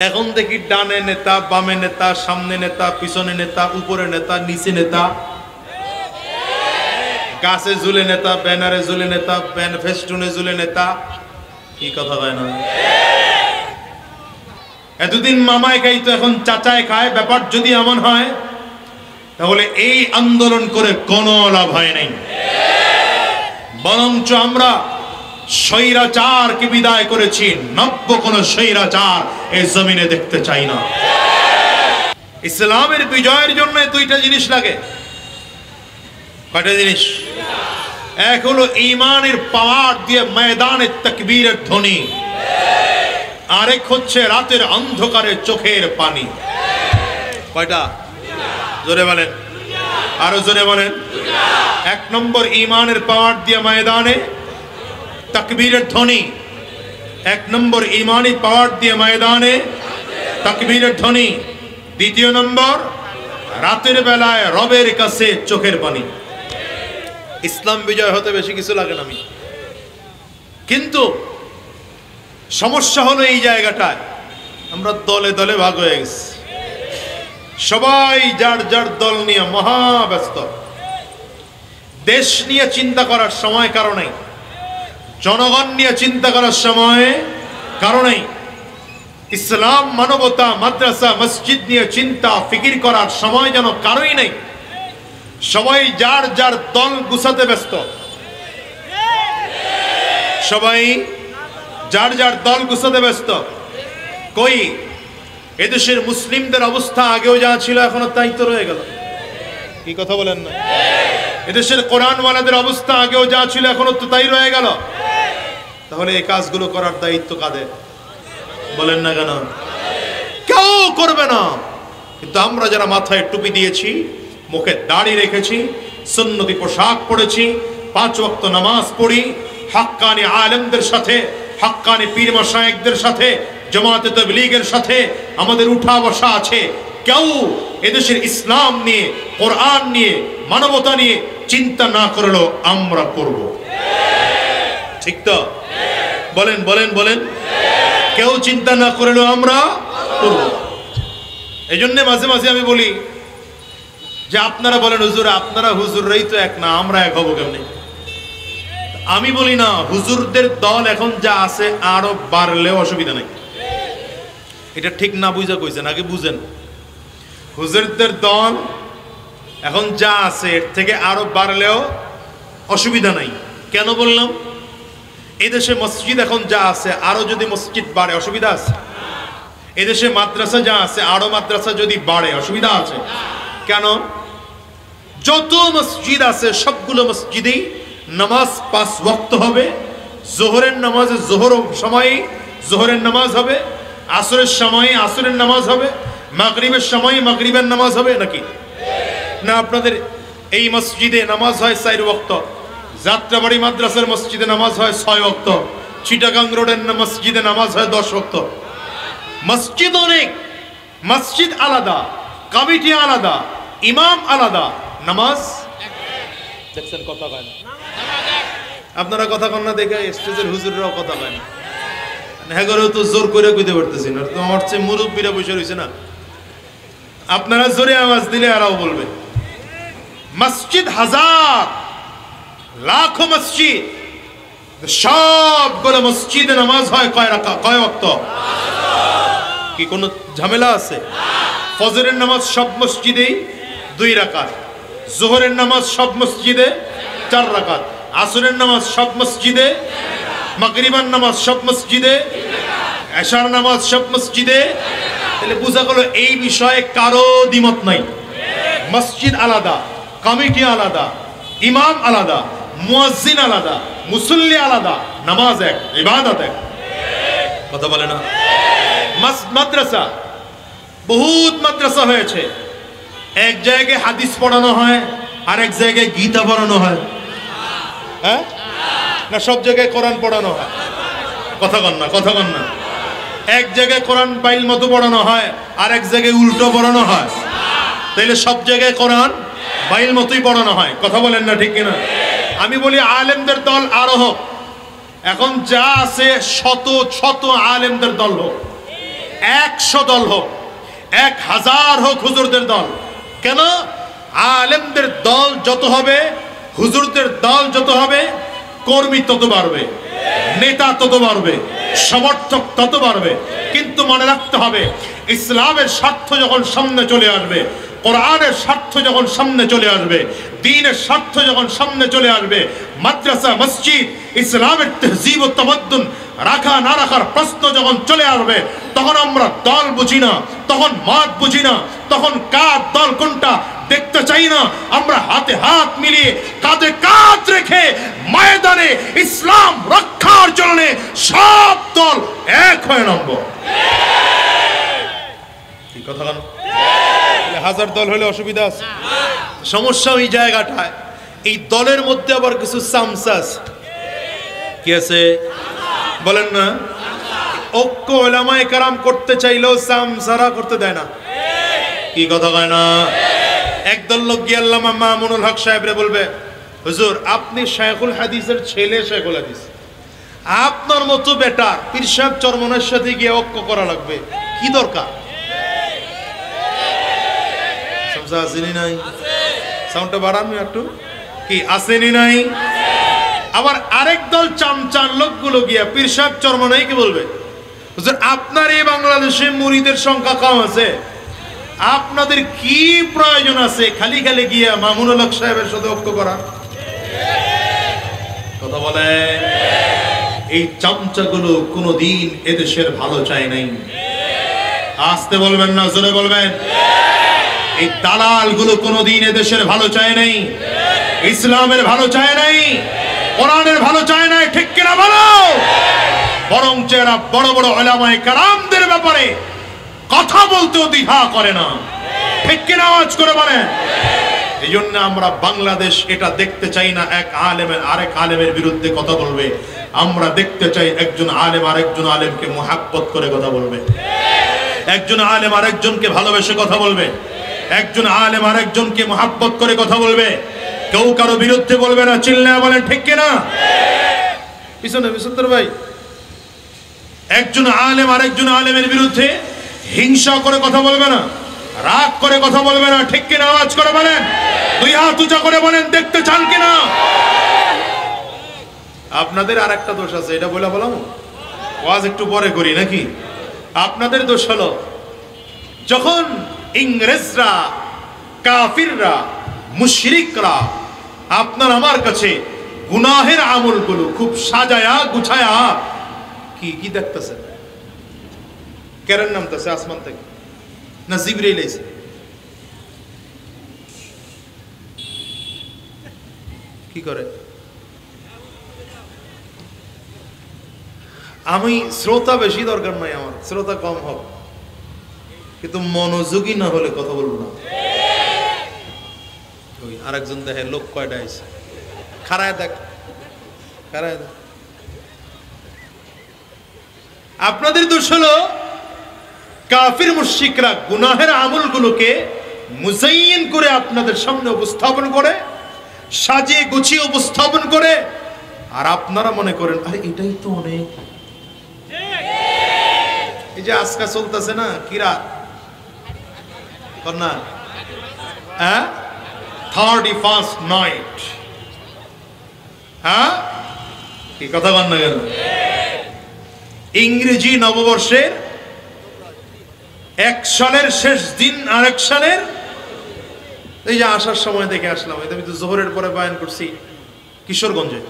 এখন দেখি ডানে নেতা, বামে নেতা, সামনে নেতা, পিছনে নেতা, উপরে নেতা, নিচে নেতা, গাছে ঝুলে নেতা, ব্যানারে ঝুলে নেতা, ফেস্টুনে ঝুলে নেতা। কি কথা হয় না? এতদিন মামায় খাইতো, এখন চাচায় খায়। ব্যাপার যদি এমন হয় তাহলে এই আন্দোলন করে কোনো লাভ হয় নাই, বরঞ্চ আমরা স্বৈরাচারকে বিদায় করেছি। নব্য কোন স্বৈরাচার এই জমিনে দেখতে চাই না। ইসলামের বিজয়ের জন্য দুইটা জিনিস লাগে। কয়টা জিনিস? এক হলো ঈমানের পাওয়ার দিয়ে ময়দানে তাকবীরের ধ্বনি, আরেক হচ্ছে রাতের অন্ধকারে চোখের পানি। কয়টা? জোরে বলেন, আরো জোরে বলেন। এক নম্বর ঈমানের পাওয়ার দিয়ে ময়দানে তাকবীরের ধ্বনি, এক নম্বর ঈমানি পাওয়ার দিয়ে ময়দানে তাকবীরের ধ্বনি। দ্বিতীয় নম্বর রাতের বেলায় রবের কাছে চোখের পানি। ইসলাম বিজয় হতে বেশি কিছু লাগে না। কিন্তু সমস্যা হলো এই জায়গাটায় আমরা দলে দলে ভাগ হয়ে গেছি। সবাই যার যার দল নিয়ে মহা ব্যস্ত। দেশ নিয়ে চিন্তা করার সময় কারণে, জনগণ নিয়ে চিন্তা করার সময় কারণে, ইসলাম, মানবতা, মাদ্রাসা, মসজিদ নিয়ে চিন্তা ফিকির করার সময় যেন কারোই নেই। সবাই যার যার দল গুছাতে ব্যস্ত। সবাই যার যার দল গুছাতে ব্যস্ত। কই এদেশের মুসলিমদের অবস্থা আগেও যা ছিল এখনো তাই তো রয়ে গেল। কি কথা বলেন না? এদেশের কোরআনওয়ালাদের অবস্থা আগেও যা ছিল এখনো তো তাই রয়ে গেল। তাহলে এই কাজগুলো করার দায়িত্ব কাদের? বলেন না কেন? কেউ করবে না। কিন্তু আমরা যারা মাথায় টুপি দিয়েছি, মুখে দাড়ি রেখেছি, সুন্নতি পোশাক পরেছি, 5 ওয়াক্ত নামাজ পড়ি, হাক্কানি আলেমদের সাথে, হাক্কানি পীর মাশায়েখদের সাথে, জামাতে তাবলীগের সাথে আমাদের উঠা বসা আছে। কেউ এদেশের ইসলাম নিয়ে, কোরআন নিয়ে, মানবতা নিয়ে চিন্তা না করলেও আমরা করব। ঠিক তো? বলেন বলেন বলেন। কেউ চিন্তা না করলেও আমরা করব। এই জন্য মাঝে মাঝে আমি বলি যে আপনারা বলেন হুজুর, আপনারা হুজুররাই তো এক না, আমরা এক হবো কেমনি? আমি বলি না, হুজুরদের দল এখন যা আছে আরো বাড়লেও অসুবিধা নাই। এটা ঠিক না বুঝা কইছেন, আগে বুঝেন। হুজুরদের দল এখন যা আছে এর থেকে আরো বাড়লেও অসুবিধা নাই। কেন বললাম? এদেশে মসজিদ এখন যা আছে আরো যদি মসজিদ বাড়ে অসুবিধা আছে? এদেশে মাদ্রাসা যা আছে আরো মাদ্রাসা যদি বাড়ে অসুবিধা আছে? কেন? যত মসজিদ আছে সবগুলো মসজিদেই নামাজ 5 ওয়াক্ত হবে। জোহরের নামাজে জোহর সময়ে জোহরের নামাজ হবে, আসরের সময়ে আসরের নামাজ হবে, মাগরিবের সময়ে মাগরিবের নামাজ হবে। নাকি না? আপনাদের এই মসজিদে নামাজ হয় 4 ওয়াক্ত, যাত্রাবাড়ি মাদ্রাসার মসজিদে নামাজ হয় 6 ওয়াক্ত, চিটাগাং রোডের মসজিদে নামাজ হয় 10 ওয়াক্ত। মসজিদ অনেক, মসজিদ আলাদা, কমিটি আলাদা, ইমাম আলাদা, নামাজ দেখছেন কথা কয় না। আপনারা কথা কন না দেখে স্টেজের হুজুররাও কথা কয় না। হ্যাঁ তো জোর করে কইতে পারতেছি না, তো আমার চেয়ে মুরব্বীরা বসে রয়েছে না। আপনারা জোরে আওয়াজ দিলে আরও বলবে। মসজিদ হাজার লাখো মসজিদ, সবগুলো মসজিদে নামাজ হয় কয় ওয়াক্ত? কি কোনো ঝামেলা আছে? ফজরের নামাজ সব মসজিদেই 2 রাকাত, জোহরের নামাজ সব মসজিদে 4 রাকাত, আসরের নামাজ সব মসজিদে, মাগরিবের নামাজ সব মসজিদে, এশার নামাজ সব মসজিদে। তাহলে বোঝা গেল এই বিষয়ে কারো দ্বিমত নাই। মসজিদ আলাদা, কমিটি আলাদা, ইমাম আলাদা, মুয়াজ্জিন আলাদা, মুসল্লি আলাদা, নামাজ এক, ইবাদত এক। কথা বলে না? মাদ্রাসা, বহুত মাদ্রাসা হয়েছে। এক জায়গায় হাদিস পড়ানো হয়, আর এক জায়গায় গীতা পড়ানো হয়। হ্যাঁ না? সব জায়গায় কোরআন পড়ানো হয়। কথা কন না, কথা কন না। এক জায়গায় কোরআন বাইল মতো পড়ানো হয়, আর এক জায়গায় উল্টো পড়ানো হয়। তাইলে সব জায়গায় কোরআন বাইল মতোই পড়ানো হয়। কথা বলেন না, ঠিক কিনা? আমি বলি আলেমদের দল আরো হোক। এখন যা আছে শত শত আলেমদের দল হোক। 100 দল হোক, 1000 হোক হুজুরদের দল, কেন? আলেমদের দল যত হবে, হুজুরদের দল যত হবে, কর্মী তত বাড়বে, নেতা তত বাড়বে, সমর্থক তত বাড়বে। কিন্তু মনে রাখতে হবে, ইসলামের স্বার্থ যখন সামনে চলে আসবে, কোরআনের স্বার্থ যখন সামনে চলে আসবে, দ্বীনের স্বার্থ যখন সামনে চলে আসবে, মাদ্রাসা মসজিদ ইসলামের তহজিব ও তামাদ্দুন রাখা না রাখার প্রশ্ন যখন চলে আসবে, তখন আমরা দল বুঝি না, তখন মত বুঝি না, তখন কার দল কোনটা দেখতে চাই না। আমরা হাতে হাত মিলিয়ে কাঁধে কাঁধ রেখে ময়দানে ইসলাম রক্ষার জন্য সব দল এক হয়ে নামব। কি কথা বলেন? 1000 দল হলে অসুবিধা আছে? সমস্যা ওই জায়গাটায়, এই দলের মধ্যে আবার কিছু সামসাস কি আছে বলেন না? ঐক্য উলামায়ে কেরাম করতে চাইলেও সামসারা করতে দেয় না। কি কথা কয় না? একদল লোক গিয়ে আল্লামা মামুনুল হক সাহেবরে বলবে, হুজুর আপনি শাইখুল হাদিসের ছেলে, শাইখুল হাদিস, আপনার মতো বেটা পীর সাহেব চরমনের সাথে গিয়ে ঐক্য করা লাগবে, কি দরকার? আসেনি নাই? সাউন্ডটা বাড়ান একটু। কি আসেনি নাই? আবার আরেক দল চামচান লোকগুলো গিয়া পীর সাহেব চরমনাইকে বলবে, হুজুর আপনার এই বাংলাদেশে মুরিদের সংখ্যা কম আছে, আপনাদের কি প্রয়োজন আছে খালি খালি গিয়া মামুনুল হক সাহেবের সাথে ঐক্য করা? কথা বলে। এই চামচাগুলো কোনোদিন এদেশের ভালো চায় নাই। আসতে বলবেন না, জোরে বলবেন। এই দালাল গুলো কোনোদিন এদেশের ভালো চায় নাই, ইসলামের ভালো চায় নাই, কোরআনের ভালো চায় নাই, ঠিক কিনা বলো? বরং এরা বড় বড় উলামায়ে কেরামদের ব্যাপারে কথা বলতেও দ্বিধা করে না, ঠিক কিনা আওয়াজ করে বলেন। এই জন্য আমরা বাংলাদেশ এটা দেখতে চাই না এক আলেমের আরেক আলেমের বিরুদ্ধে কথা বলবে, আমরা দেখতে চাই একজন আলেম আরেকজন আলেমকে মুহাব্বত করে কথা বলবে, একজন আলেম আরেকজনকে ভালোবেসে কথা বলবে, একজন আলেম আরেকজনকে মুহাব্বত করে কথা বলবে, কেউ কারো বিরুদ্ধে বলবে না। চিল্লায়া বলেন ঠিক কিনা? পিছনে বিশুদ্ধর ভাই, একজন আলেম আরেকজন আলেমের বিরুদ্ধে হিংসা করে কথা বলবে না, রাগ করে কথা বলবে না, ঠিক কিনা আওয়াজ করে বলেন। দুই হাত উঁচা করে বলেন, দেখতে চান কিনা? আপনাদের আর একটা দোষ আছে, এটা বলে বললাম, ওয়াজ একটু পরে করি নাকি? আপনাদের দোষ হলো যখন ইংরেজরা, কাফিররা, মুশরিকরা আপনার আমার কাছে গুনাহের আমলগুলো খুব সাজায়া গুছায়া কি কি দেখতেছে, কেরেন নামতেছে আসমান থেকে না জিবরাইল আইছে, কি করে? আমি শ্রোতা বেশি দরকার নাই, আমার শ্রোতা কম হোক, কিন্তু মনোযোগী না হলে কথা বলবো না। ওই আরেকজন দেখে লোক কয়টা আইছে, খারায় দেখ, খারায় দেখ। আপনাদের দোষ হলো কাফির মুশরিকরা গুনাহের আমলগুলোকে মুজাইয়িন করে আপনাদের সামনে উপস্থাপন করে, সাজিয়ে গুছিয়ে উপস্থাপন করে, আর আপনারা মনে করেন আরে এটাই তো অনেক। এই যে আজকা চলতেছে না কিরা না, 31st নাইট, হ্যাঁ কি কথা বল না কেন? ইংরেজি নববর্ষের 1 সালের শেষ দিন, আরেক সালের এই যে আসার সময় দেখে আসলাম, আমি তো জোহরের পরে বয়ান করছি কিশোরগঞ্জে,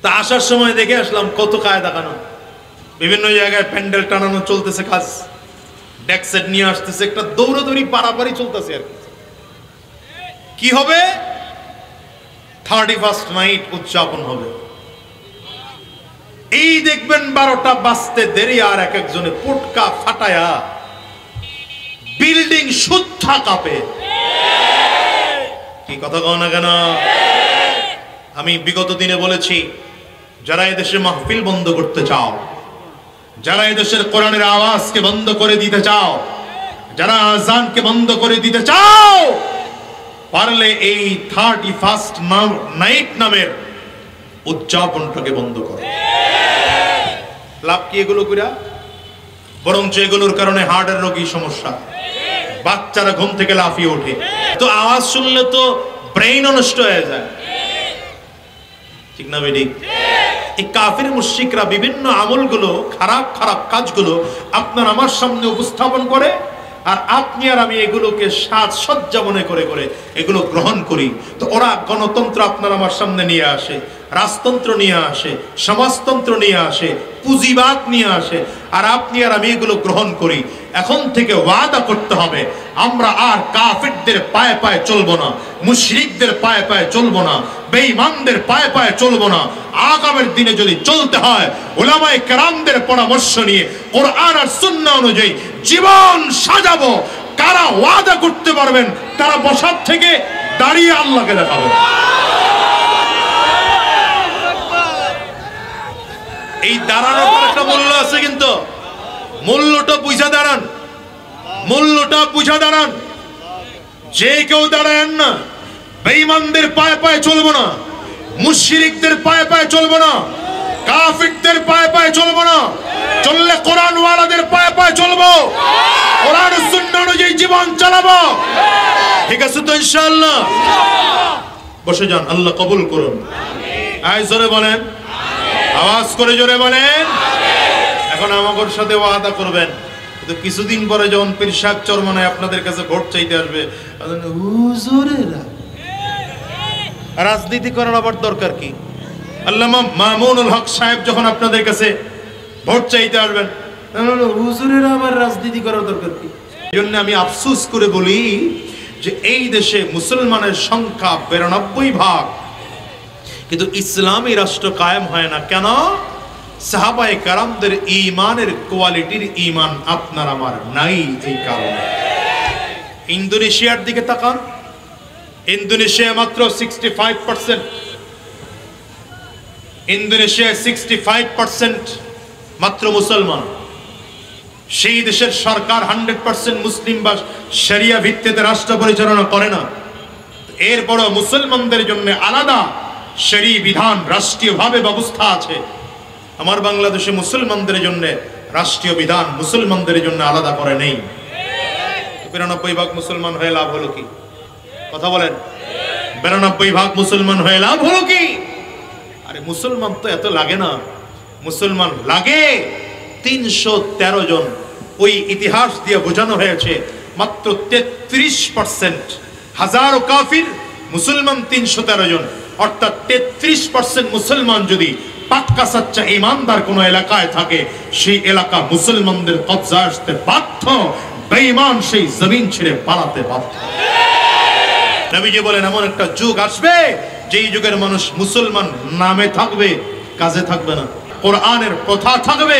তা আসার সময় দেখে আসলাম কত কায়দা কানুন, বিভিন্ন জায়গায় প্যান্ডেল টানানো চলতেছে, কাজ ডেক সেট নিয়ে আসতেছে, একটা দৌড়াদৌড়ি পারাপারি চলতেছে। আর কি হবে? 31st নাইট উদযাপন হবে। এই দেখবেন 12টা বাজতে দেরি, আর এক একজনে পটকা ফাটায়া বিল্ডিং শুদ্ধা কাঁপে। কি কথা কও না কেন? আমি বিগত দিনে বলেছি, যারা এদেশে মাহফিল বন্ধ করতে চাও, যারা এদেশের কোরআনের আওয়াজকে বন্ধ করে দিতে চাও, যারা আযানকে বন্ধ করে দিতে চাও, পারলে এই 31st নাইট নামের উদযাপনটাকে বন্ধ করো। লাভ কি এগুলো কইরা? বরঞ্চ এগুলোর কারণে হার্টের রোগী সমস্যা, বাচ্চারা ঘুম থেকে লাফিয়ে ওঠে। তো আওয়াজ শুনলে তো ব্রেইন নষ্ট হয়ে যায়, ঠিক না বেডি? এই কাফির মুশরিকরা বিভিন্ন আমলগুলো, খারাপ খারাপ কাজগুলো আপনার আমার সামনে উপস্থাপন করে, আর আপনি আর আমি এগুলোকে সাজসজ্জা মনে করে করে এগুলো গ্রহণ করি। তো ওরা গণতন্ত্র আপনার আমার সামনে নিয়ে আসে, রাজতন্ত্র নিয়ে আসে, সমাজতন্ত্র নিয়ে আসে, পুঁজিবাদ নিয়ে আসে, আর আপনি আর আমি এগুলো গ্রহণ করি। এখন থেকে ওয়াদা করতে হবে, আমরা আর কাফিরদের পায়ে পায়ে চলবো না, মুশরিকদের পায়ে পায়ে চলবো না, বেঈমানদের পায়ে পায়ে চলবো না। আগামীর দিনে যদি চলতে হয় উলামায়ে কেরামদের পরামর্শ নিয়ে কোরআন আর সুন্নাহ অনুযায়ী জীবন সাজাবো। কারা ওয়াদা করতে পারবেন তারা বসার থেকে দাঁড়িয়ে আল্লাহকে দেখাবেন। এই দাঁড়ানোর একটা মূল্য আছে, কিন্তু মূল্যটা বুঝা দাঁড়ান, মূল্যটা বুঝা দাঁড়ান। যে কেউ দাঁড়ায়েন না, বেঈমানদের পায়ে পায়ে চলবো না, মুশরিকদের পায়ে পায়ে চলবো না, কাফিরদের পায়ে পায়ে চলবো না। চললে কোরআন ওয়ালাদের পায়ে পায়ে চলবো, কোরআন ও সুন্নাহ অনুযায়ী জীবন চালাবো। ঠিক আছে তো ইনশাআল্লাহ? বসে যান, আল্লাহ কবুল করুন। আয় জোরে বলেন, আওয়াজ করে জোরে বলেন। এখন আমাদের সাথে ওয়াদা করবেন, কিন্তু কিছুদিন পরে যখন পীর সাহেব চরমনায় আপনাদের কাছে ভোট চাইতে আসবে, হুজুরেরা রাজনীতি করার আবার দরকার কি? আল্লামা মামুনুল হক সাহেব যখন আপনাদের কাছে ভোট চাইতে আসবেন, হুজুরেরা আবার রাজনীতি করার দরকার কি? এই জন্য আমি আফসোস করে বলি যে এই দেশে মুসলমানের সংখ্যা 92%, কিন্তু ইসলামী রাষ্ট্র কায়েম হয় না। কেন? সাহাবায়ে কেরামদের ঈমানের কোয়ালিটির ঈমান আপনার আমার নাই। এই কারণে ইন্দোনেশিয়ার দিকে তাকান, ইন্দোনেশিয়া মাত্র 65%, ইন্দোনেশিয়া 65% মাত্র মুসলমান। সেই দেশের সরকার 100% মুসলিম বা শরিয়া ভিত্তিতে রাষ্ট্র পরিচালনা করে না। এরপর মুসলমানদের জন্য আলাদা শরী বিধান রাষ্ট্রীয়ভাবে ব্যবস্থা আছে। আমার বাংলাদেশে মুসলমানদের জন্য রাষ্ট্রীয় বিধান মুসলমানদের জন্য আলাদা করে নেই। 92% মুসলমান হয়ে লাভ হলো কি? কথা বলেন, 92% মুসলমান হয়ে লাভ হলো কি? আরে মুসলমান তো এত লাগে না, মুসলমান লাগে 313 জন। ওই ইতিহাস দিয়ে বোঝানো হয়েছে মাত্র 33%। হাজারো কাফির, মুসলমান 313 জন, অর্থাৎ 33% মুসলমান যদি পাক্কা সচ্চা ইমানদার কোন এলাকায় থাকে, সেই এলাকা মুসলমানদের কবজায় আসতে বাধ্য, বেঈমান সেই জমিন ছেড়ে পালাতে বাধ্য। নবীজি বলেন এমন একটা যুগ আসবে যেই যুগের মানুষ মুসলমান নামে থাকবে, কাজে থাকবে না। কোরআনের প্রথা থাকবে,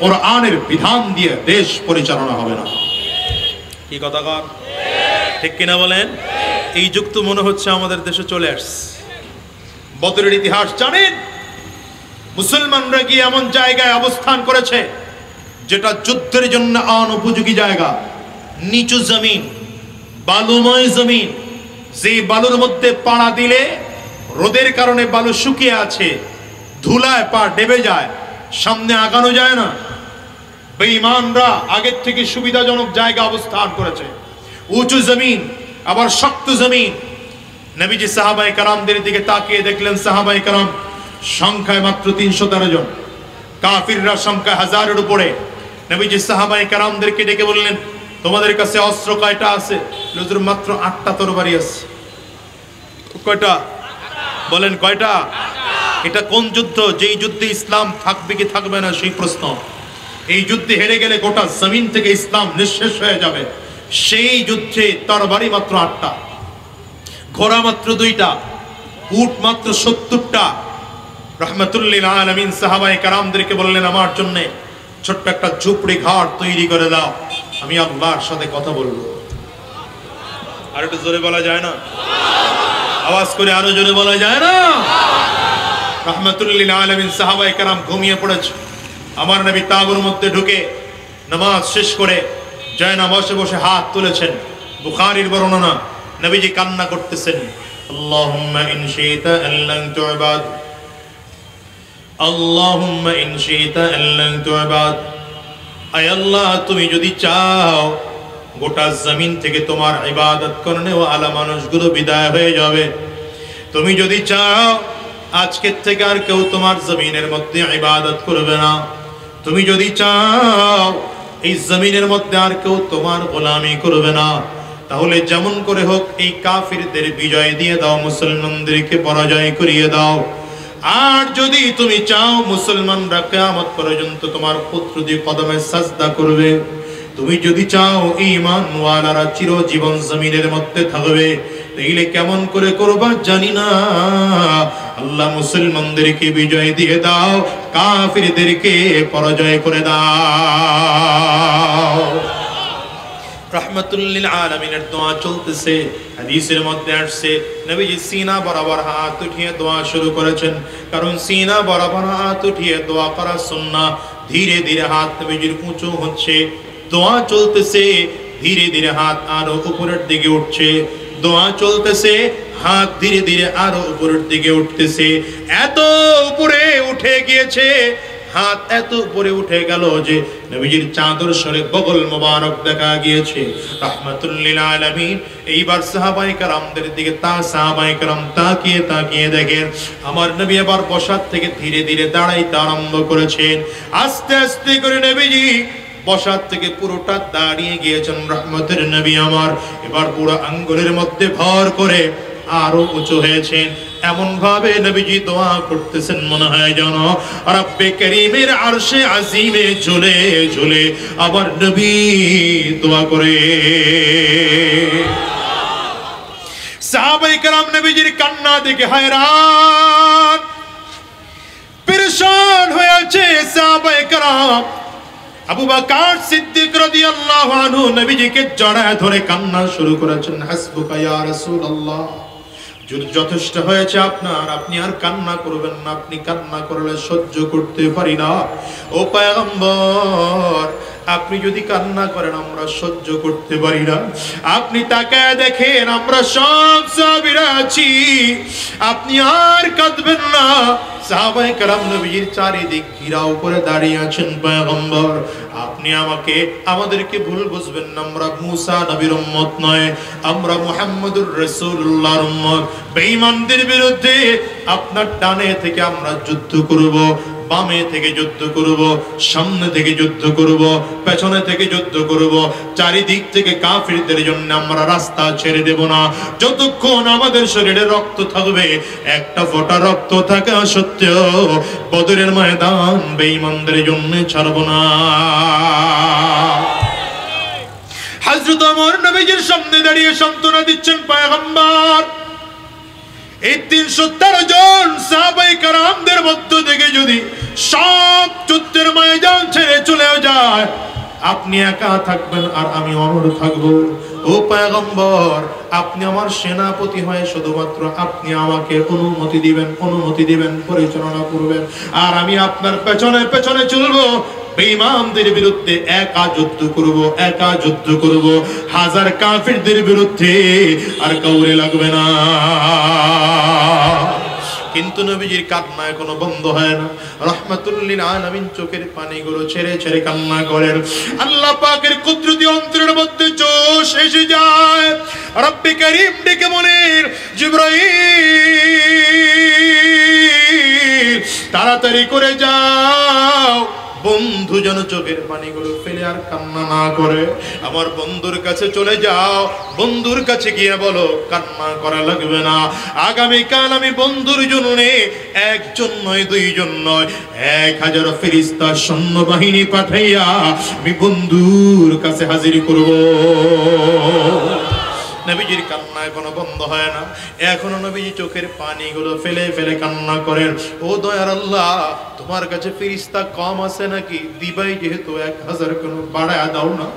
কোরআনের বিধান দিয়ে দেশ পরিচালনা হবে না। কি কথা কর, ঠিক কিনা বলেন? এই যুগ তো মনে হচ্ছে আমাদের দেশে চলে আসছে। বদরের ইতিহাস জানেন? মুসলমানরা গিয়ে এমন জায়গায় অবস্থান করেছে যেটা যুদ্ধের জন্য অনুপযোগী জায়গা, নিচু জমিন, বালুময় জমিন। যে বালুর মধ্যে পাড়া দিলে রোদের কারণে বালু শুকিয়ে আছে, ধুলায় পা ডেবে যায়, সামনে আগানো যায় না। বেঈমানরা আগের থেকে সুবিধাজনক জায়গা অবস্থান করেছে, উঁচু জমিন, আবার শক্ত জমিন। নবীজি সাহাবায়ে কেরামদের দিকে তাকিয়ে দেখলেন সাহাবায়ে কেরাম সংখ্যায় মাত্র 313 জন, কাফিররা সংখ্যা 1000-এর উপরে। নবীজি সাহাবায়ে কেরামদেরকে ডেকে বললেন, তোমাদের কাছে অস্ত্র কয়টা আছে? হুজুর মাত্র 8টা তরবারি আছে। কয়টা বলেন, কয়টা? এটা কোন যুদ্ধ? যেই যুদ্ধে ইসলাম থাকবে কি থাকবে না সেই প্রশ্ন। এই যুদ্ধে হেরে গেলে গোটা জমিন থেকে ইসলাম নিঃশেষ হয়ে যাবে। সেই যুদ্ধে তরবারি মাত্র 8টা, ঘোড়া মাত্র 2টা, উট মাত্র 70টা। রাহমাতুল লিল আলামিন সাহাবায়ে কেরামদেরকে বললেন, আমার জন্য ছোট্ট একটা ঝুপড়ি ঘর তৈরি করে দাও, আমি আল্লাহর সাথে কথা বলবো। আর একটু জোরে বলা যায় না? আওয়াজ করে আরো জোরে বলা যায় না? রাহমাতুল লিল আলামিন সাহাবায়ে কেরাম ঘুমিয়ে পড়েছে। আমার নবী তাঁবুর মধ্যে ঢুকে নামাজ শেষ করে জায়নামাজে বসে হাত তুলেছেন। বুখারীর বর্ণনা, নবীজি কান্না করতেছেন, আল্লাহুম্মা ইন শি'তা আল্লান তু'বাদ, আল্লাহুম্মা ইন শি'তা আল্লান তু'বাদ, আয় আল্লাহ, তুমি যদি চাও গোটা জমিন থেকে তোমার ইবাদত করনে ওয়ালা মানুষগুলো বিদায় হয়ে যাবে। তুমি যদি চাও আজকের থেকে আর কেউ তোমার জমিনের মধ্যে ইবাদত করবে না। তুমি যদি চাও এই জমিনের মধ্যে আর কেউ তোমার গোলামি করবে না, তাহলে যেমন করে হোক এই কাফিরদের বিজয় দিয়ে দাও, মুসলমানদেরকে পরাজয় করিয়ে দাও। আর যদি তুমি চাও মুসলমানরা কিয়ামত পর্যন্ত তোমার পুত্র দিয়ে কদমে সাজদা করবে, তুমি যদি চাও ঈমানওয়ালারা চিরজীবন জমিনের মধ্যে থাকবে, তাইলে কেমন করে করবা জানি না। আল্লাহ মুসলমানদেরকে বিজয় দিয়ে দাও, কাফিরদেরকে পরাজয় করে দাও। রাহমাতুল লিল আলামিনের দোয়া চলতেছে। হাদিসের মধ্যে আসছে নবীজি সিনা বরাবর হাত উঠিয়ে দোয়া শুরু করেছেন, কারণ সিনা বরাবর হাত উঠিয়ে দোয়া করা সুন্নাহ। ধীরে ধীরে হাত নবীজির উঁচু হচ্ছে, দোয়া চলতেছে, ধীরে ধীরে হাত আরো উপরের দিকে উঠছে, দোয়া চলতেছে, হাত ধীরে ধীরে আরো উপরের দিকে উঠতেছে। এত উপরে উঠে গিয়েছে, হাত এত উপরে উঠে গেল যে নবীজির চাদর সরে বগল মোবারক দেখা গিয়েছে। রাহমাতুল লিল আলামিন এইবার সাহাবায়ে কেরামদের দিকে সাহাবায়ে কেরাম তাকিয়ে তাকিয়ে দেখেন আমার নবী এবার বসার থেকে ধীরে ধীরে দাঁড়াইতে আরম্ভ করেছেন। আস্তে আস্তে করে নবীজি বসার থেকে পুরোটা দাঁড়িয়ে গিয়েছেন। রহমতের নবী আমার এবার পুরো আঙ্গুলের মধ্যে ভর করে আরো উঁচু হয়েছেন। এমন ভাবে নবীজি দোয়া করতেছেন মনে হয় যেন রব্বে করিমের আরশে আজিমে ঝুলে ঝুলে আবার নবী দোয়া করে। সাহাবায়ে কেরাম নবীজির কান্না দেখে হায়রান পেরেশান হয়েছে। সাহাবায়ে কেরাম আবু বকর সিদ্দিক রাদিয়াল্লাহু আনহু নবীজিকে জড়ায় ধরে কান্না শুরু করেছেন। হাসবুকা ইয়া রাসূলুল্লাহ, যথেষ্ট হয়েছে আপনার, আপনি আর কান্না করবেন না, আপনি কান্না করলে সহ্য করতে পারি না। ও পয়গম্বর, আপনি যদি কান্না করেন আমরা সহ্য করতে পারি না। আপনি তাকায় দেখেন আমরা সব সাহাবীরা আছি, আপনি আর কাঁদবেন না। সাহাবায়ে কেরাম নবীর চারিদিক ঘিরাও করে দাঁড়িয়ে আছেন। পয়গম্বর, আপনি আমাদেরকে ভুল বুঝবেন না, আমরা মুসা নবীর উম্মত নয়, আমরা মুহাম্মদুর রাসূলুল্লাহর উম্মত। বেঈমানদের বিরুদ্ধে আপনার ডানে থেকে আমরা যুদ্ধ করব, বামে থেকে যুদ্ধ করব, সামনে থেকে যুদ্ধ করব, পেছনে থেকে যুদ্ধ করব, চারিদিক থেকে কাফিরদের জন্য আমরা রাস্তা ছেড়ে দেব না। যতক্ষণ আমাদের শরীরে রক্ত থাকবে, একটা ফোঁটা রক্ত থাকা সত্ত্বেও বদরের ময়দান বেঈমানদের জন্য ছাড়ব না। হযরত ওমর নবীজির সামনে দাঁড়িয়ে সান্ত্বনা দিচ্ছেন। পয়গম্বর, এই 313 জন সাহাবায়ে কেরামদের মধ্য থেকে যদি সব যুদ্ধের ময়দান ছেড়ে চলে যায়, আপনি একা থাকবেন আর আমি অমর থাকবো। ও পয়গম্বর, আপনি আমার সেনাপতি হয়ে শুধুমাত্র আপনি আমাকে অনুমতি দিবেন, পরিচালনা করবেন, আর আমি আপনার পেছনে পেছনে চলবো। বেঈমানদের বিরুদ্ধে একা যুদ্ধ করব, হাজার কাফিরদের বিরুদ্ধে আর কাউরে লাগবে না। কিন্তু নবীজির কান্না এখনো বন্ধ হয় না। রাহমাতুল লিল আলামিন চোখের পানিগুলো ছেড়ে ছেড়ে কান্না করেন। আল্লাহ পাকের কুদরতি অন্তরের মধ্যে জোশ এসে যায়। রব্বে করিম ডেকে বলেন, জিবরাইল তাড়াতাড়ি করে যাও, বন্ধু যেন চোখের পানিগুলো ফেলে আর কান্না না করে। আমার বন্ধুর কাছে চলে যাও, বন্ধুর কাছে গিয়ে বলো কান্না করা লাগবে না। আগামীকাল আমি বন্ধুর জন্য একজন নয়, দুইজন নয়, 1000 ফেরেশতা সৈন্যবাহিনী পাঠাইয়া আমি বন্ধুর কাছে হাজির করব। নবীজির কান্না এখনো বন্ধ হয় না, এখনো নবীজি চোখের পানিগুলো ফেলে ফেলে কান্না করেন। ও দয়ার আল্লাহ, তোমার কাছে ফেরেশতা কম আছে নাকি? দিবাই যেহেতু 1000 কোনো বাড়ায়া দাও না।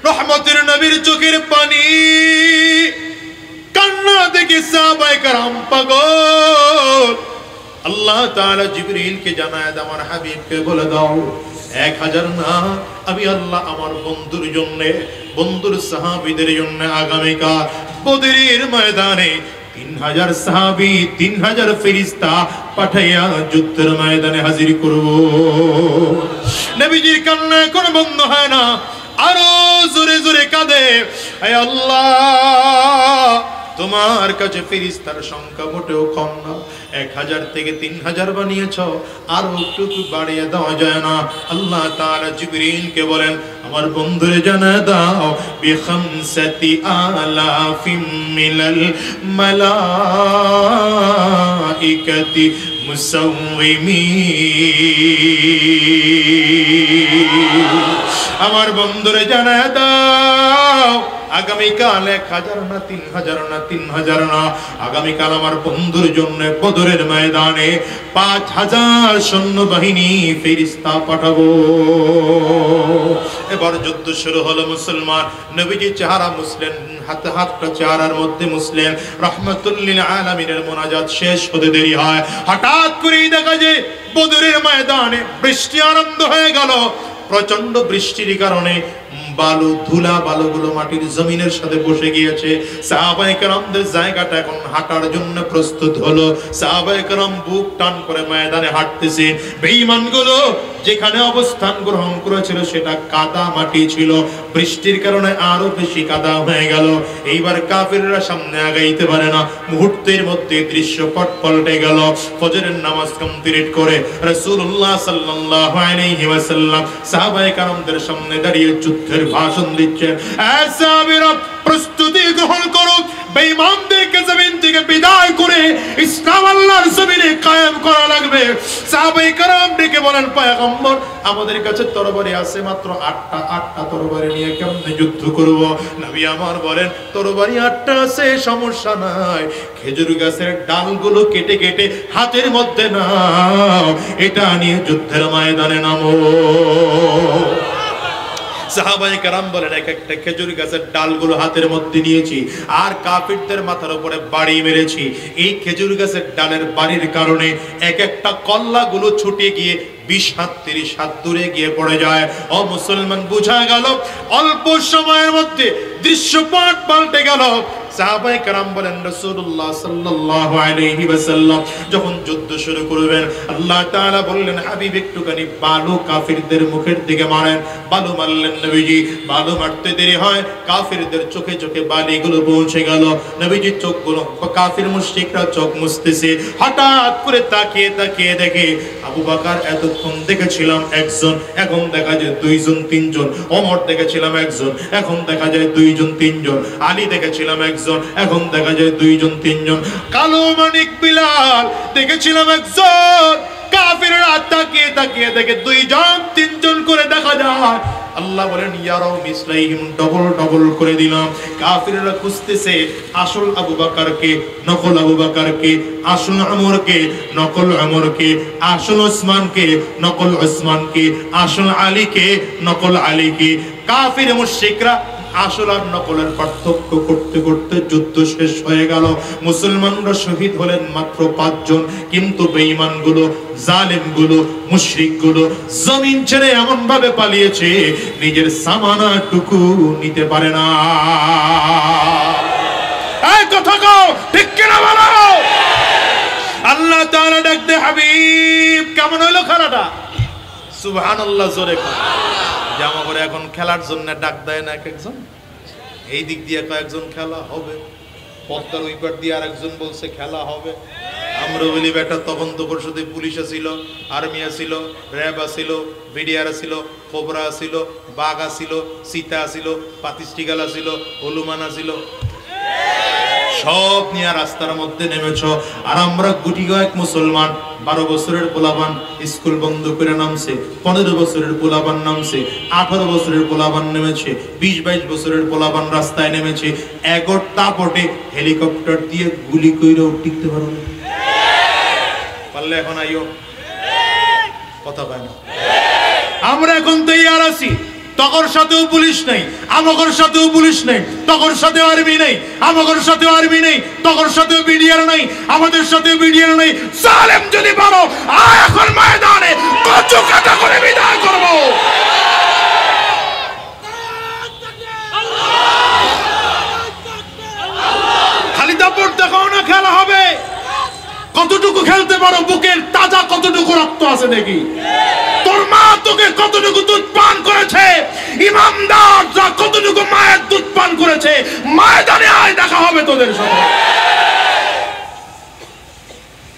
রহমতের নবীর চোখের পানি কান্না দেখে সাহাবায়ে কেরাম পাগল। আল্লাহ তাআলা জিবরিলকে জানায় আমার হাবিবকে বলে দাও 1000 না, আমি আল্লাহ আমার বন্ধুর জন্য, বন্ধুর সাহাবীদের জন্য আগামীকাল বদরের ময়দানে 3000 সাহাবী 3000 ফেরেশতা পাঠাইয়া যুদ্ধের ময়দানে হাজির করব। নবীজির কান্না কোনো বন্ধ হয় না, আরো জোরে জোরে কাঁদে, হে আল্লাহ তোমার কাছে ফেরেশতার সংখ্যা মোটেও কম না, 1000 থেকে 3000 বানিয়েছো, আর একটু বাড়িয়ে দেওয়া যায় না? আল্লাহ তাআলা জিবরিলকে বলেন, আমার বন্ধুরে জানা দাও বিখামসাতি আলাফিম মিনাল মালাইকাতি মুসাউমিমিন। আমার বন্ধুরে জানা দাও আগামীকাল 1000 না 3000 না 3000 না, আগামীকাল আমার বন্ধুর জন্য বদরের ময়দানে 5000 সৈন্যবাহিনী ফেরেশতা পাঠাবো। এবার যুদ্ধ শুরু হলো। মুসলমান নবীজি চেহারা মুসলিম, হাতটা চেহারার মধ্যে মুসলিম, রাহমাতুল লিল আলামিনের মুনাজাত শেষ হতে দেরি হয়। হঠাৎ করেই দেখা যায় বদরের ময়দানে বৃষ্টি আরম্ভ হয়ে গেল। প্রচন্ড বৃষ্টির কারণে বালু ধুলা বালুগুলো মাটির জমিনের সাথে বসে গিয়েছে। সাহাবায়ে কেরামদের জায়গাটা এখন হাঁটার জন্য প্রস্তুত হলো। সাহাবায়ে কেরাম বুক টান করে ময়দানে হাঁটতেছে। বেঈমানগুলো যেখানে অবস্থান গ্রহণ করেছিল সেটা কাদা মাটি ছিল, বৃষ্টির কারণে আরো বেশি কাদা হয়ে গেল। এইবার কাফিররা সামনে আগাইতে পারে না। মুহূর্তের মধ্যে দৃশ্যপট পাল্টে গেল। ফজরের নামাজ কমপ্লিট করে রাসূলুল্লাহ সাল্লাল্লাহু আলাইহি ওয়াসাল্লাম সাহাবায়ে কেরামদের সামনে দাঁড়িয়ে যুদ্ধের ভাষণ দিচ্ছেন। সাহাবীরা প্রস্তুতি গ্রহণ করো, বেঈমানদেরকে জমিন থেকে বিদায় করে ইসলাম আল্লাহর জমিনে কায়েম করা লাগবে। সাহাবায়ে কেরাম ডেকে বলেন, পয়গম্বর আমাদের কাছে তরবারি আছে মাত্র 8টা তরবারি নিয়ে কেমনে যুদ্ধ করব? নবী আমার বলেন, তরবারি 8টা আছে, সমস্যা নাই, খেজুর গাছের ডালগুলো কেটে কেটে হাতের মধ্যে নাও, এটা নিয়ে যুদ্ধের ময়দানে নামো। সাহাবায়ে কেরাম বলেন, এক একটা খেজুর গাছের ডালগুলো হাতের মধ্যে নিয়েছি আর কাফিরদের মাথার উপরে বাড়ি মেরেছি। এই খেজুর গাছের ডালের বাড়ির কারণে এক একটা কল্লাগুলো ছুটে গিয়ে 20 হাত 30 হাত দূরে গিয়ে পড়ে যায়। ও মুসলমান, বুঝা গেল অল্প সময়ের মধ্যে দৃশ্যপট পাল্টে গেল। সাহাবায়ে কেরাম বলেন, রাসূলুল্লাহ সাল্লাল্লাহু আলাইহি ওয়াসাল্লাম যখন যুদ্ধ শুরু করবেন, আল্লাহ তাআলা বললেন, হাবিব একটুখানি বালু কাফিরদের মুখের দিকে মারেন। বালু মারলেন নবীজি। বালু মারতে দেরি হয়, কাফিরদের চোখে চোখে বালিগুলো পৌঁছে গেল। নবীজির চোখগুলো, কাফির মুশরিকরা চোখ মুছতেছে। হঠাৎ করে তাকিয়ে তাকিয়ে দেখে আবু বকর এতক্ষণ দেখেছিলাম একজন, এখন দেখা যায় 2 জন 3 জন। ওমর দেখেছিলাম একজন, এখন দেখা যায় 2 জন 3 জন। আলী দেখেছিলাম একজন, এখন দেখা যায় 2 জন 3 জন। কালো মানিক বিলাল দেখেছিলাম একজন। কাফিররা তাকিয়ে তাকিয়ে দেখে 2 জন 3 জন করে দেখা যায়। আল্লাহ বলেন, ইয়ারাও মিসলাইহিম, ডবল ডবল করে দিলাম। কাফিররা খুঁজতেছে আসল আবু বকরকে, নকল আবু বকরকে, আসল ওমরকে, নকল ওমরকে, আসল ওসমানকে, নকল ওসমানকে, আসল আলীকে, নকল আলীকে। কাফির মুশরিকরা আসল আর নকলের পার্থক্য করতে করতে যুদ্ধ শেষ হয়ে গেল। মুসলমানরা শহীদ হলেন মাত্র 5 জন, কিন্তু বেঈমানগুলো, জালেমগুলো, মুশরিকগুলো জমিন ছেড়ে এমন ভাবে পালিয়েছে নিজের সামানাটুকু নিতে পারে না। এই কথা কও ঠিক কিনা বলো? আল্লাহ তাআলা ডাকতে, হাবিব কেমন হলো খেলাটা? সুবহানাল্লাহ, জোরে কও। জামা করে এখন খেলার জন্য ডাক দেয় না একজন? এই দিক দিয়ে কয়েকজন খেলা হবে, পদ্মার ওই পার দিয়ে আরেকজন বলছে খেলা হবে। আমরা বলি বেটা, তখন তো পরিষদে পুলিশ ছিল, আর্মি ছিল, র্যাব ছিল, বিডিআর ছিল, কোবরা ছিল, বাঘ ছিল, সীতা ছিল, পাতিস্টিগাল ছিল, হলুমান ছিল, সব নিয়ে রাস্তার মধ্যে নেমেছ। আর আমরা গুটি কয়েক মুসলমান, 12 বছরের পোলাবান স্কুল বন্ধ করে নামছে, 15 বছরের পোলাবান নামছে, 18 বছরের পোলাবান নেমেছে, 20-22 বছরের পোলাবান রাস্তায় নেমেছে। এগর তাপটে হেলিকপ্টার দিয়ে গুলি কইরা উঠতে পারো না? পারলে এখন আইও, কথা পায় না। আমরা এখন তৈয়ার আছি। তগর সাথেও পুলিশ নেই, আমগর সাথেও পুলিশ নেই, তগর সাথেও আর্মি নেই, আমগর সাথেও আর্মি নেই, তগর সাথেও বিডিআর নেই, আমাদের সাথেও বিডিআর নেই। জালেম যদি পারো আয় এখন ময়দানে, কচু কাটা করে বিদায় করব। খালি দাপট দেখাও না আছে নাকি? তোর মা তোকে কতটুকু দুধ পান করেছে, ইমানদাররা কতটুকু মায়ের দুধ পান করেছে, ময়দানে আয়, দেখা হবে তোদের সাথে।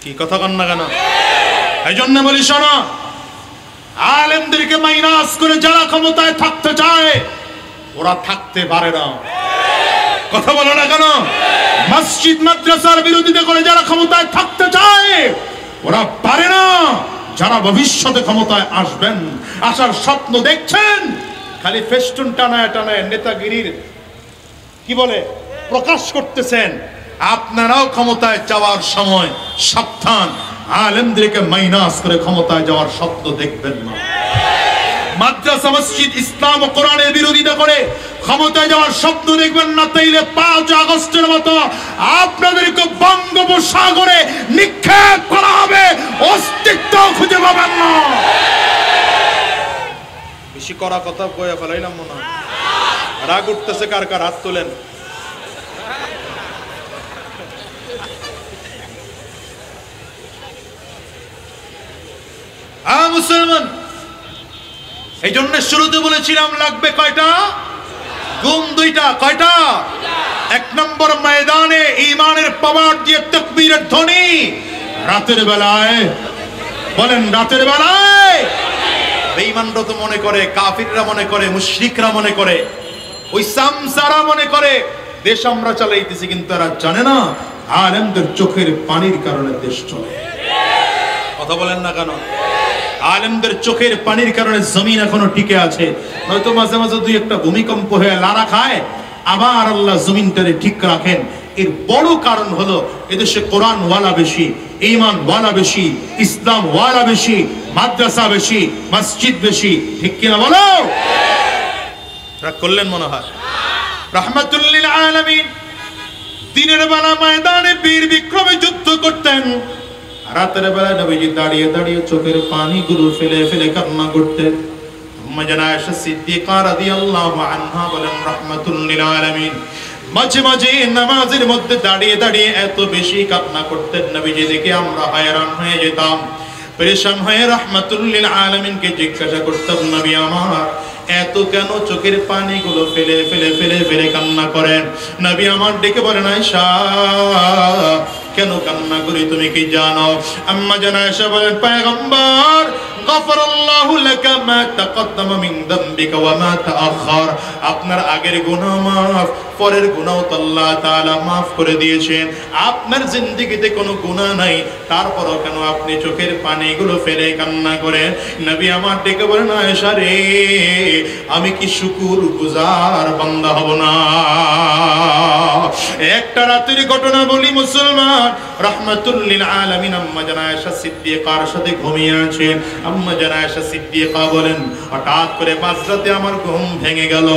কি কথা কন না কেন? এই জন্য বলি শোনো, আলেমদেরকে মাইনাস করে যারা ক্ষমতায় থাকতে চায় ওরা থাকতে পারে না। কথা বলো না কেন? মসজিদ মাদ্রাসার বিরোধিতা করে যারা ক্ষমতায় থাকতে চায় ওরা পারে না। যারা ভবিষ্যতে ক্ষমতায় আসবেন, আসার স্বপ্ন দেখছেন, খালি ফেস্টুন টানায় টানায় নেতাগিরির কি বলে প্রকাশ করতেছেন, আপনারাও ক্ষমতায় যাওয়ার সময় সাবধান, আলেমদেরকে মাইনাস করে ক্ষমতায় যাওয়ার স্বপ্ন দেখবেন না। মাদ্রাসা মসজিদ ইসলাম ও কোরআনের বিরোধিতা করে ক্ষমতায় যাওয়ার স্বপ্ন দেখবেন না, তাইলে 5 আগস্টের মতো আপনাদেরকে বঙ্গোপসাগরে নিক্ষেপ করা হবে, অস্তিত্ব খুঁজে পাবেন না। বেশি করা কথা কয়ে ফেলাইলাম মনে হয়। রাগ উঠতেছে কার কার? হাত তোলেন। মুসলমান, এই জন্য শুরুতে বলেছিলাম লাগবে কয়টা গুণ? 2টা। কয়টা? 1 নম্বর, ময়দানে ঈমানের পাওয়ার দিয়ে তাকবীরের ধ্বনি। রাতের বেলায় বলেন, রাতের বেলায় বেঈমানরা তো মনে করে, কাফিররা মনে করে, মুশরিকরা মনে করে, ওই সামসারা মনে করে দেশ আমরা চালাইতেছি, কিন্তু তারা জানে না আলেমদের চোখের পানির কারণে দেশ চলে। কথা বলেন না কেন? আলেমদের চোখের পানির কারণে জমিন এখনো টিকে আছে, নয়তো মাঝে মাঝে 2-1টা ভূমিকম্প হয়ে লাড়া খায়, আবার আল্লাহ জমিনটারে ঠিক রাখেন। এর বড় কারণ হলো এদেশে কোরআন ওয়ালা বেশি, ঈমান ওয়ালা বেশি, ইসলাম ওয়ালা বেশি, মাদ্রাসা বেশি, মসজিদ বেশি। ঠিক কিনা বলো? রাগ করলেন মনে হয়? রাহমাতুল লিল আলামিন দিনের বেলা ময়দানে বীর বিক্রমে যুদ্ধ করতেন, রাতের বেলা নবীজি দাঁড়িয়ে দাঁড়িয়ে চোখের পানিগুলো ফেলে ফেলে কান্না করতেন। আম্মা জানা আয়েশা সিদ্দিকা রাদিয়াল্লাহু আনহা বলেন রাহমাতুল লিল আলামিন মাঝে মাঝে নামাজের মধ্যে দাঁড়িয়ে দাঁড়িয়ে এত বেশি কান্না করতেন, নবীজি দেখে আমরা হয়রান হয়ে যেতাম, পরেশান হয়ে রাহমাতুল লিল আলামিনকে জিজ্ঞাসা করতাম, নবী আমার এত কেন চোখের পানিগুলো ফেলে ফেলে ফেলে ফেলে কান্না করেন? নবী আমার ডেকে বলেন, আয়েশা কেন কান্না করি তুমি কি জানো? আম্মা জানা আয়েশা বলেন, পয়গম্বর গফরাল্লাহু লাকা মা তাকদ্দামা মিন যামবিকা ওয়া মা তাআখার, আপনার আগের গুনাহ মাফ, পরের গুনাহ তো আল্লাহ তাআলা মাফ করে দিয়েছেন। আপনার জিন্দেগিতে কোনো গুনাহ নাই, তারপরও কেন আপনি চোখের পানিগুলো ফেলে কান্না করেন? নবী আমার ডেকে বলেন, আয়েশা রে আমি কি শুকরগুজার বান্দা হব না? একটা রাতের ঘটনা বলি মুসলমান, রাহমাতুল লিল আলামিন আম্মা জানা আয়েশা সিদ্দিকার সাথে ঘুমিয়ে আছেন। আম্মা জানা আয়েশা সিদ্দিকা বলেন, হঠাৎ করে মাঝরাতে আমার ঘুম ভেঙে গেল,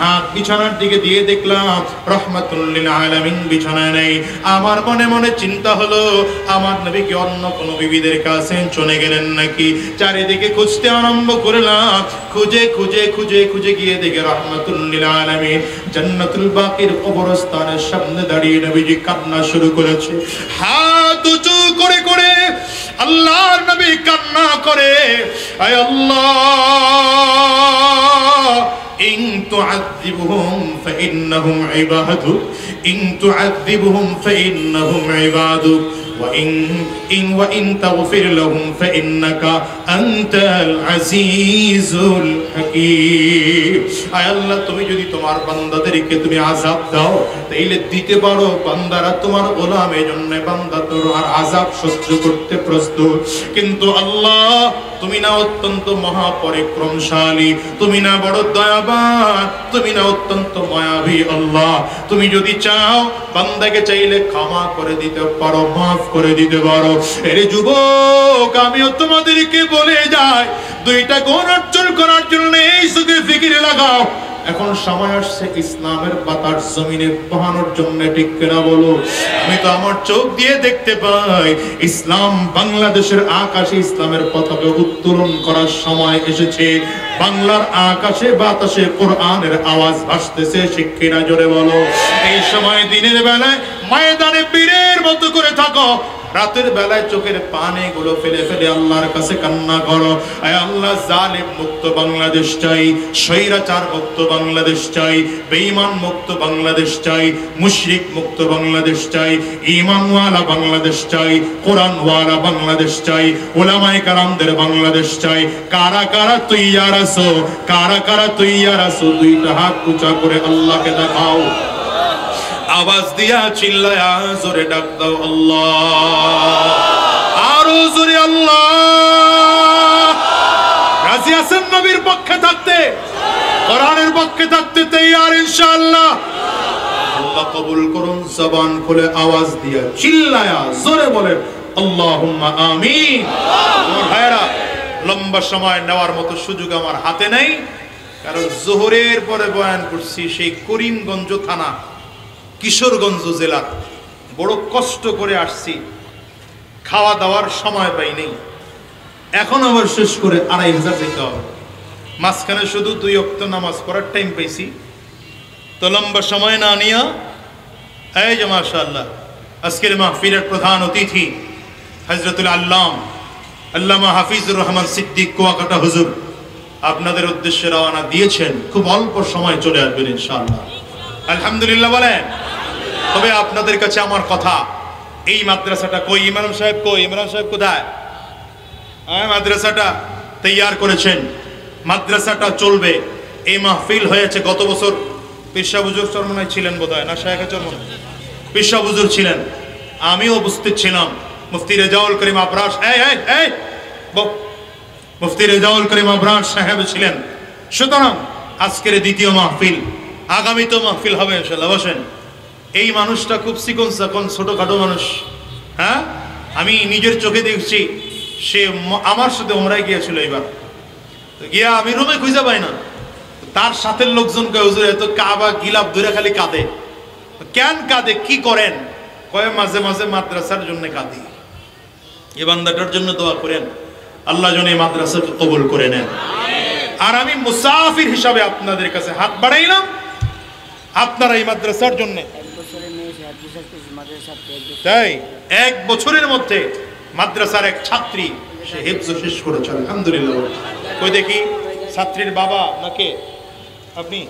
হাত বিছানার দিকে দিয়ে দেখলাম রাহমাতুল লিল আলামিন বিছানায় নেই। আমার মনে মনে চিন্তা হলো আমার নবী কি অন্য কোন বিবিদের কাছে চলে গেলেন নাকি? চারিদিকে খুঁজতে আরম্ভ করলাম, খুঁজে খুঁজে খুঁজে খুঁজে গিয়ে দেখে রাহমাতুল লিল আলামিন জান্নাতুল বাকির কবরস্থানের সামনে দাঁড়িয়ে নবীজি কান্না শুরু করেছে। হাত উঁচু করে করে আল্লাহর নবী কান্না করে, আয় আল্লাহ ইন তুআযিবহুম ফাইন্নাহুম ইবাদুক, ইন তুআযিবহুম ফাইন্নাহুম ইবাদুক, ওয়া ইন তাগফির লাহুম ফাইন্নাকা আনতাল আজিজুল হাকীম। আয় আল্লাহ তুমি যদি তোমার বান্দাদেরকে তুমি আযাব দাও তাইলে দিতে পারো, বান্দারা তোমার গোলাম, এজন্য বান্দা তোমার আযাব সহ্য করতে প্রস্তুত। কিন্তু আল্লাহ তুমি না অত্যন্ত মহাপরিক্রমশালী, তুমি না বড় দয়াবান, তুমি না অত্যন্ত মায়াবী। আল্লাহ তুমি যদি চাও বান্দাকে চাইলে ক্ষমা করে দিতে পারো, মাফ করে দিতে পারো। এর যুবক আমিও তোমাদেরকে বলে যাই, 2টা গুণ অর্জন করার জন্য এই সুখে ফিকিরে লাগাও। এখন সময় আসছে ইসলামের বাতাস জমিনে বহানোর জন্য, ঠিক কিনা বলো? আমি তো আমার চোখ দিয়ে দেখতে পাই ইসলাম বাংলাদেশের আকাশে ইসলামের পতাকা উত্তোলন করার সময় এসেছে। বাংলার আকাশে বাতাসে কোরআনের আওয়াজ ভাসতেছে, ঠিক কিনা জোরে বলো? এই সময় দিনের বেলায় ময়দানে বীরের মতো করে থাকো, রাতের বেলায় চোখের পানি গুলো ফেলে ফেলে আল্লাহর কাছে কান্না করো, আয় আল্লাহ জালিম মুক্ত বাংলাদেশ চাই, স্বৈরাচার মুক্ত বাংলাদেশ চাই, বেঈমান মুক্ত বাংলাদেশ চাই, মুশরিক মুক্ত বাংলাদেশ চাই, ঈমানওয়ালা বাংলাদেশ চাই, কোরআনওয়ালা বাংলাদেশ চাই, উলামায়ে কেরামদের বাংলাদেশ চাই। কারা কারা তৈয়ার আছো, কারা কারা তৈয়ার আছো? দুইটা হাত উঁচা করে আল্লাহকে দেখাও, আওয়াজ দিয়া চিল্লায়া জোরে ডাক দাও আল্লাহ, আরো জোরে আল্লাহ। রাজি আছেন নবীর পক্ষে থাকতে, কোরআনের পক্ষে থাকতে তৈয়ার ইনশাআল্লাহ? আল্লাহ কবুল করুন। জবান খুলে আওয়াজ দিয়া চিল্লায়া জোরে বলেন আল্লাহুম্মা আমিন। আমার ভাইরা, লম্বা সময় নেওয়ার মতো সুযোগ আমার হাতে নেই, কারণ জোহরের পরে বয়ান করছি সেই করিমগঞ্জ থানা, কিশোরগঞ্জ জেলা। বড় কষ্ট করে আসছি, খাওয়া দাওয়ার সময় পাই নেই, এখন আবার শেষ করে 2500 যেতে হবে। মাঝখানে শুধু 2 ওয়াক্ত নামাজ পড়ার টাইম পাইছি, তো লম্বা সময় না নিয়া এই যে মাশাআল্লাহ আজকের মাহফিলের প্রধান অতিথি হযরতুল আল্লামা হাফিজুর রহমান সিদ্দিক কুয়াকাটা হুজুর আপনাদের উদ্দেশ্যে রওনা দিয়েছেন। খুব অল্প সময় চলে আসবেন ইনশাআল্লাহ। আলহামদুলিল্লাহ বলেন। তবে আপনাদের কাছে আমার কথা, এই মাদ্রাসাটা কই? ইমাম সাহেব কই? ইমাম সাহেব কোথায়? মাদ্রাসাটা তৈয়ার করেছেন, মাদ্রাসাটা চলবে। এই মাহফিল হয়েছে গত বছর, পিরশা হুজুর চরমনায় ছিলেন বোধহয়, না শায়েখে চরমন? পিরশা হুজুর ছিলেন, আমিও উপস্থিত ছিলাম। মুফতি রেজাউল করিম আবরার, মুফতি রেজাউল করিম আবরার সাহেব ছিলেন। সুতরাং আজকের দ্বিতীয় মাহফিল, আগামী তো মাহফিল হবে ইনশাআল্লাহ। বসেন। এই মানুষটা খুব চিকন চাকন ছোটখাটো মানুষ, হ্যাঁ, আমি নিজের চোখে দেখছি। সে আমার সাথে ওমরায় গিয়েছিল এবার, গিয়া আমি রুমে খুঁজে পাই না, তার সাথে লোকজন কয় হুজুর এত কাবা গিলাপ ধরে খালি কাঁদে। কেন কাঁদে, কি করেন? কয় মাঝে মাঝে মাদ্রাসার জন্য কাঁদি। এই বান্দাটার জন্য দোয়া করেন, আল্লাহ যেন এই মাদ্রাসাকে কবুল করে নেন। আর আমি মুসাফির হিসাবে আপনাদের কাছে হাত বাড়াইলাম, আপনারা এই মাদ্রাসার জন্য। তাই 1 বছরের মধ্যে মাদ্রাসার এক ছাত্রী সে হিফজ শেষ করেছে, আলহামদুলিল্লাহ। কই দেখি ছাত্রীর বাবা নাকি আপনি?